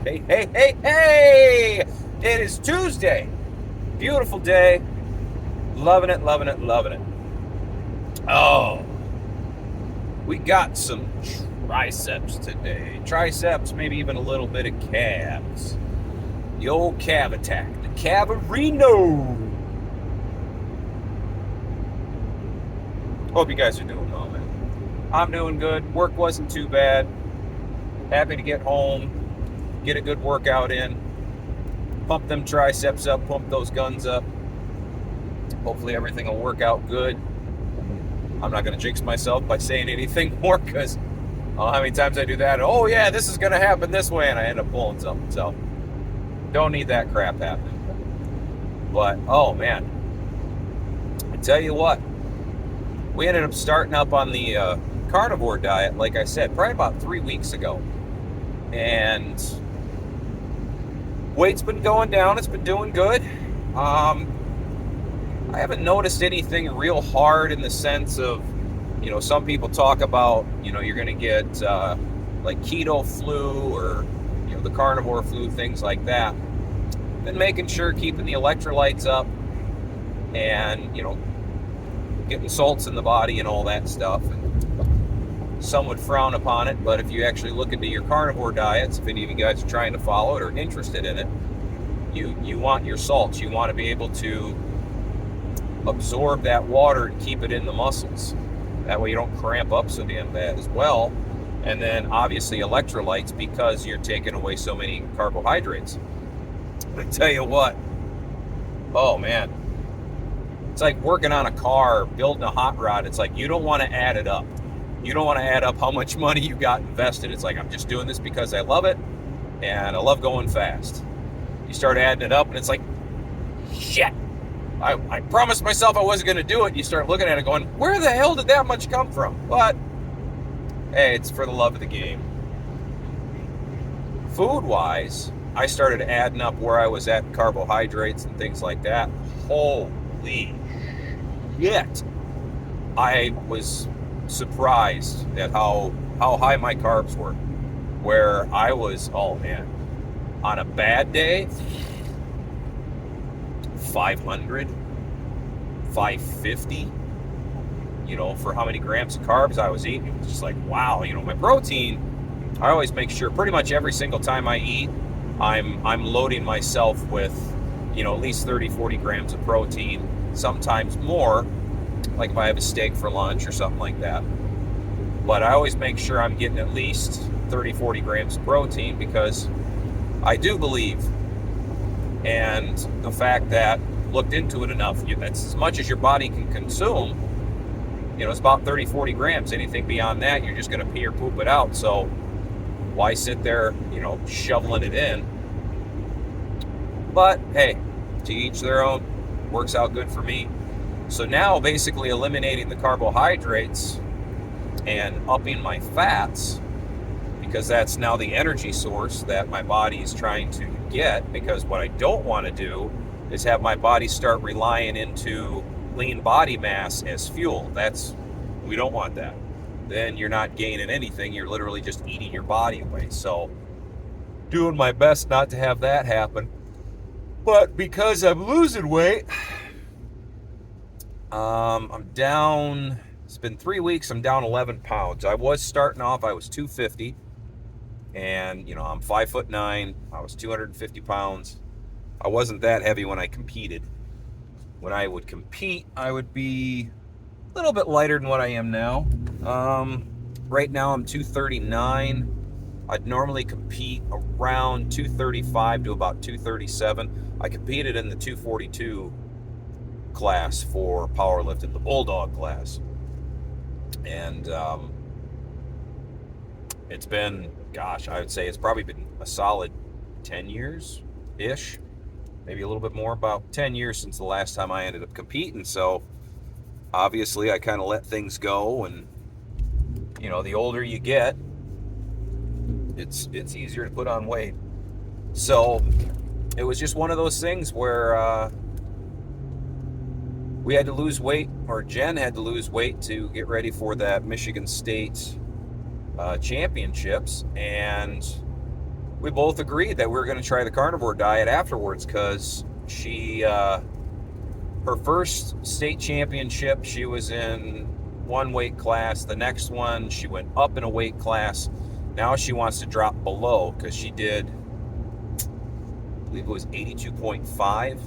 Hey, hey, hey, hey! It is Tuesday. Beautiful day. Loving it, loving it, loving it. Oh, we got some triceps today. Triceps, maybe even a little bit of calves. The old calf attack. The Cavarino. Hope you guys are doing well, man. I'm doing good. Work wasn't too bad. Happy to get home, get a good workout in, pump them triceps up, pump those guns up. Hopefully everything will work out good. I'm not going to jinx myself by saying anything more because how many times I do that. Oh yeah, this is going to happen this way, and I end up pulling something. So don't need that crap happening. But oh man, I tell you what, we ended up starting up on the carnivore diet, like I said, probably about 3 weeks ago, and weight's been going down. It's been doing good. I haven't noticed anything real hard in the sense of, some people talk about, you're going to get like keto flu or, the carnivore flu, things like that. Been making sure keeping the electrolytes up and, getting salts in the body and all that stuff. And some would frown upon it, but if you actually look into your carnivore diets, if any of you guys are trying to follow it or interested in it, you want your salts. You want to be able to absorb that water and keep it in the muscles. That way you don't cramp up so damn bad as well. And then obviously electrolytes, because you're taking away so many carbohydrates. I tell you what, oh man, it's like working on a car, building a hot rod. It's like you don't want to add it up. You don't want to add up how much money you got invested. It's like, I'm just doing this because I love it and I love going fast. You start adding it up and it's like, shit, I promised myself I wasn't going to do it. You start looking at it going, where the hell did that much come from? But, hey, it's for the love of the game. Food-wise, I started adding up where I was at in carbohydrates and things like that. Holy shit. I was surprised at how high my carbs were. Where I was, oh man, on a bad day, 500, 550, for how many grams of carbs I was eating. It was just like, wow, my protein, I always make sure pretty much every single time I eat, I'm loading myself with, at least 30, 40 grams of protein, sometimes more, like if I have a steak for lunch or something like that. But I always make sure I'm getting at least 30, 40 grams of protein because I do believe, and the fact that looked into it enough, that's as much as your body can consume. It's about 30, 40 grams. Anything beyond that, you're just going to pee or poop it out. So why sit there, shoveling it in? But hey, to each their own. Works out good for me. So now basically eliminating the carbohydrates and upping my fats, because that's now the energy source that my body is trying to get. Because what I don't want to do is have my body start relying into lean body mass as fuel. We don't want that. Then you're not gaining anything. You're literally just eating your body away. So doing my best not to have that happen. But because I'm losing weight, I'm down. It's been 3 weeks. I'm down 11 pounds. I was starting off, I was 250. And, I'm 5'9". I was 250 pounds. I wasn't that heavy when I competed. When I would compete, I would be a little bit lighter than what I am now. Right now I'm 239. I'd normally compete around 235 to about 237. I competed in the 242 class for powerlifting, the Bulldog class. And it's been, I would say it's probably been a solid 10 years-ish. Maybe a little bit more, about 10 years since the last time I ended up competing. So obviously I kind of let things go, and the older you get, it's easier to put on weight. So it was just one of those things where we had to lose weight, or Jen had to lose weight to get ready for that Michigan State championships, and we both agreed that we were going to try the carnivore diet afterwards because her first state championship, she was in one weight class. The next one, she went up in a weight class. Now she wants to drop below because she did, I believe it was 82.5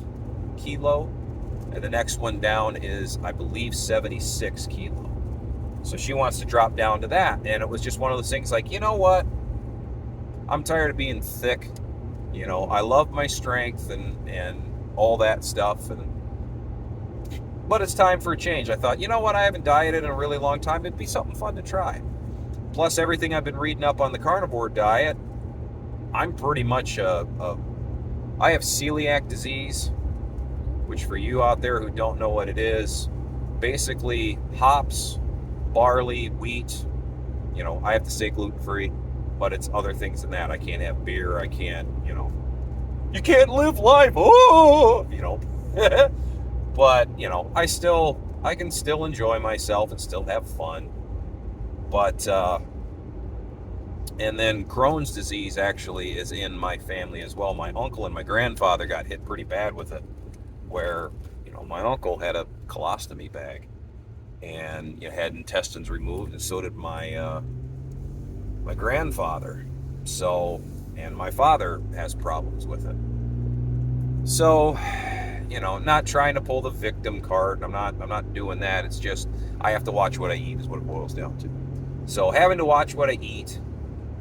kilo. And the next one down is, I believe, 76 kilo. So she wants to drop down to that. And it was just one of those things like, you know what? I'm tired of being thick. You know, I love my strength and all that stuff. But it's time for a change. I thought, you know what? I haven't dieted in a really long time. It'd be something fun to try. Plus, everything I've been reading up on the carnivore diet, I'm pretty much I have celiac disease, which for you out there who don't know what it is, basically hops, barley, wheat, you know, I have to say gluten-free, but it's other things than that. I can't have beer. I can't, you know, you can't live life. Oh, you know, but, you know, I can still enjoy myself and still have fun. But, and then Crohn's disease actually is in my family as well. My uncle and my grandfather got hit pretty bad with it, where, you know, my uncle had a colostomy bag and, you know, had intestines removed, and so did my my grandfather. So, and my father has problems with it. So, you know, not trying to pull the victim card. I'm not doing that. It's just I have to watch what I eat is what it boils down to. So, having to watch what I eat,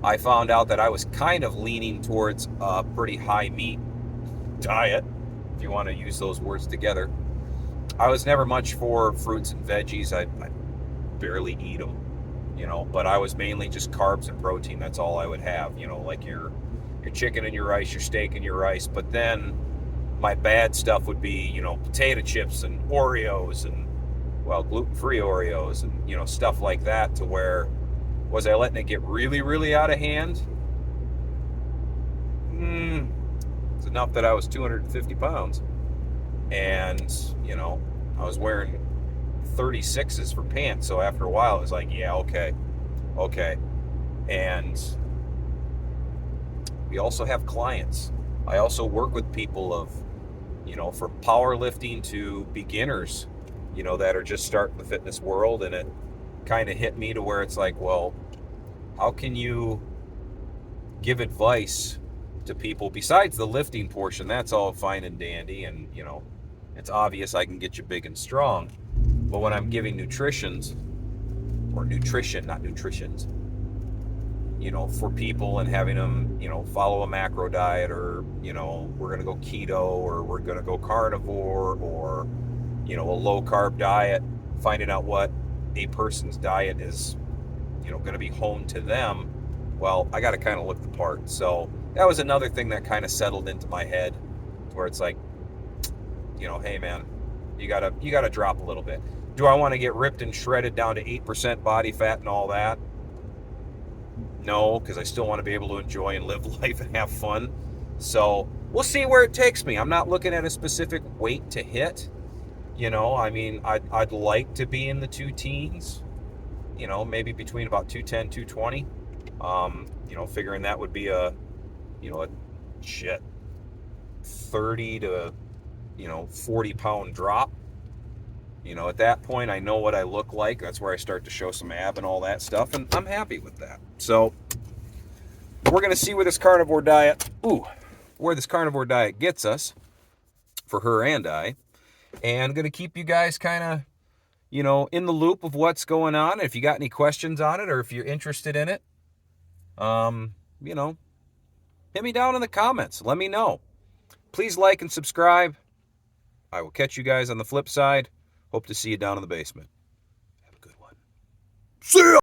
I found out that I was kind of leaning towards a pretty high meat diet, if you want to use those words together. I was never much for fruits and veggies. I barely eat them, you know, but I was mainly just carbs and protein. That's all I would have, you know, like your chicken and your rice, your steak and your rice. But then my bad stuff would be, you know, potato chips and Oreos and, well, gluten-free Oreos and, you know, stuff like that, to where, was I letting it get really, really out of hand? It's enough that I was 250 pounds. And, you know, I was wearing 36s for pants. So after a while, it was like, yeah, okay. And we also have clients. I also work with people of, you know, from powerlifting to beginners, you know, that are just starting the fitness world. And it kind of hit me to where it's like, well, how can you give advice to people besides the lifting portion? That's all fine and dandy, and, you know, it's obvious I can get you big and strong. But when I'm giving nutrition, not nutritions, you know, for people and having them, you know, follow a macro diet, or, you know, we're going to go keto, or we're going to go carnivore, or, you know, a low carb diet, finding out what a person's diet is, you know, going to be home to them. Well, I got to kind of look the part. So that was another thing that kind of settled into my head, where it's like, you know, hey man, you gotta drop a little bit. Do I want to get ripped and shredded down to 8% body fat and all that? No, because I still want to be able to enjoy and live life and have fun. So we'll see where it takes me. I'm not looking at a specific weight to hit. You know, I mean, I'd like to be in the two teens, you know, maybe between about 210, 220. You know, figuring that would be a 30 to, you know, 40 pound drop. You know, at that point, I know what I look like. That's where I start to show some ab and all that stuff, and I'm happy with that. So we're going to see where this carnivore diet gets us, for her and I. And going to keep you guys kind of, you know, in the loop of what's going on. If you got any questions on it, or if you're interested in it, you know, hit me down in the comments. Let me know. Please like and subscribe. I will catch you guys on the flip side. Hope to see you down in the basement. Have a good one. See ya!